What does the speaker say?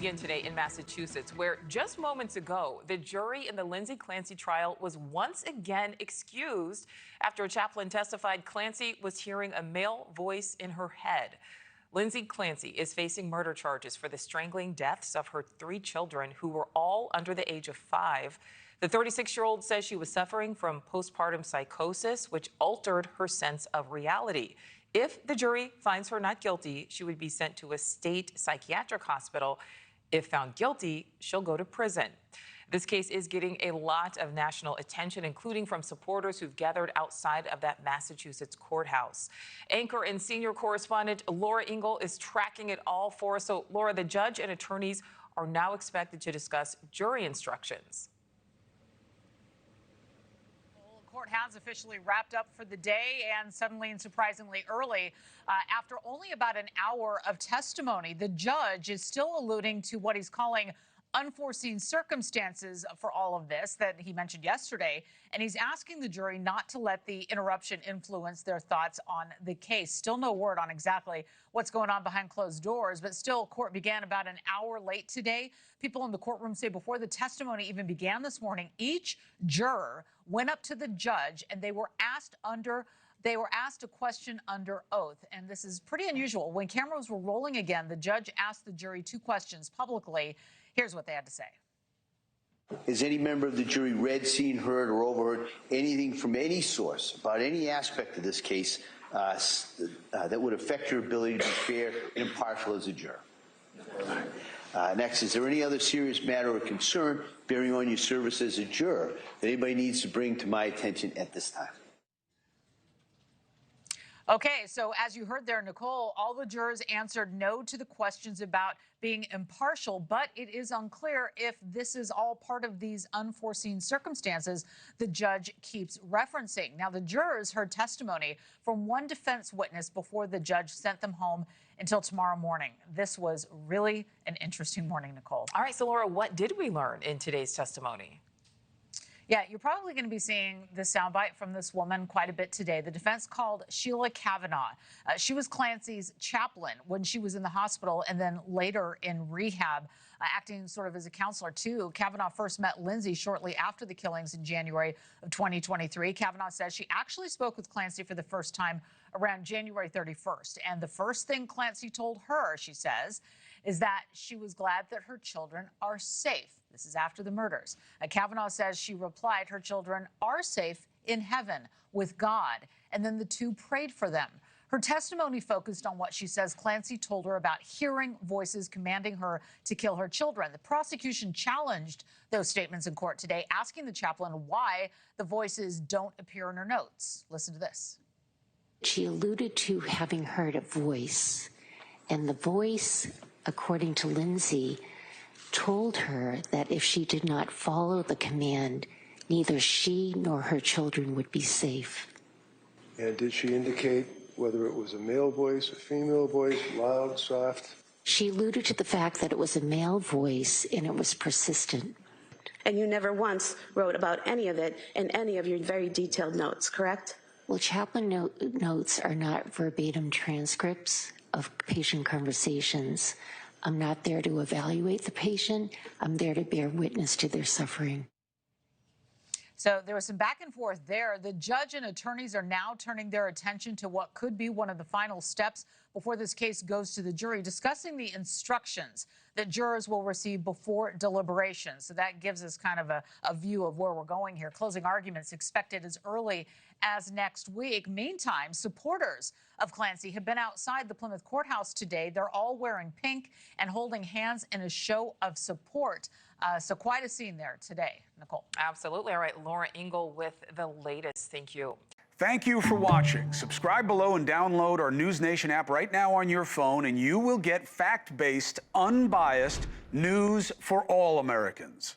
begin today in Massachusetts, where just moments ago, the jury in the Lindsay Clancy trial was once again excused after a chaplain testified Clancy was hearing a male voice in her head. Lindsay Clancy is facing murder charges for the strangling deaths of her 3 children, who were all under the age of 5. The 36-year-old says she was suffering from postpartum psychosis, which altered her sense of reality. If the jury finds her not guilty, she would be sent to a state psychiatric hospital. If found guilty, she'll go to prison. This case is getting a lot of national attention, including from supporters who've gathered outside of that Massachusetts courthouse. Anchor and senior correspondent Laura Ingle is tracking it all for us. So, Laura, the judge and attorneys are now expected to discuss jury instructions. Court has officially wrapped up for the day, and suddenly and surprisingly early, after only about an hour of testimony, the judge is still alluding to what he's calling unforeseen circumstances for all of this that he mentioned yesterday, and he's asking the jury not to let the interruption influence their thoughts on the case. Still no word on exactly what's going on behind closed doors, but still, court began about an hour late today. People in the courtroom say before the testimony even began this morning, each juror went up to the judge and they were asked a question under oath. And this is pretty unusual. When cameras were rolling again, the judge asked the jury 2 questions publicly. Here's what they had to say. Has any member of the jury read, seen, heard, or overheard anything from any source about any aspect of this case that would affect your ability to be fair and impartial as a juror? Next, is there any other serious matter or concern bearing on your service as a juror that anybody needs to bring to my attention at this time? Okay, so as you heard there, Nichole, all the jurors answered no to the questions about being impartial, but it is unclear if this is all part of these unforeseen circumstances the judge keeps referencing. Now, the jurors heard testimony from one defense witness before the judge sent them home until tomorrow morning. This was really an interesting morning, Nichole. All right, so Laura, what did we learn in today's testimony? Yeah, you're probably going to be seeing the soundbite from this woman quite a bit today. The defense called Sheila Kavanaugh. She was Clancy's chaplain when she was in the hospital and then later in rehab, acting sort of as a counselor, too. Kavanaugh first met Lindsay shortly after the killings in January of 2023. Kavanaugh says she actually spoke with Clancy for the first time around January 31st. And the first thing Clancy told her, she says, is that she was glad that her children are safe. This is after the murders. Kavanaugh says she replied her children are safe in heaven with God, and then the 2 prayed for them. Her testimony focused on what she says Clancy told her about hearing voices commanding her to kill her children. The prosecution challenged those statements in court today, asking the chaplain why the voices don't appear in her notes. Listen to this. She alluded to having heard a voice, and the voice, according to Lindsay, told her that if she did not follow the command, neither she nor her children would be safe. And did she indicate whether it was a male voice, a female voice, loud, soft? She alluded to the fact that it was a male voice and it was persistent. And you never once wrote about any of it in any of your very detailed notes, correct? Well, chaplain notes are not verbatim transcripts of patient conversations. I'm not there to evaluate the patient. I'm there to bear witness to their suffering. So there was some back and forth there. The judge and attorneys are now turning their attention to what could be one of the final steps before this case goes to the jury, discussing the instructions that jurors will receive before deliberation. So that gives us kind of a view of where we're going here. Closing arguments expected as early as next week. Meantime, supporters of Clancy have been outside the Plymouth courthouse today. They're all wearing pink and holding hands in a show of support. So quite a scene there today, Nichole. Absolutely. All right, Laura Ingle with the latest. Thank you. Thank you for watching. Subscribe below and download our NewsNation app right now on your phone, and you will get fact-based, unbiased news for all Americans.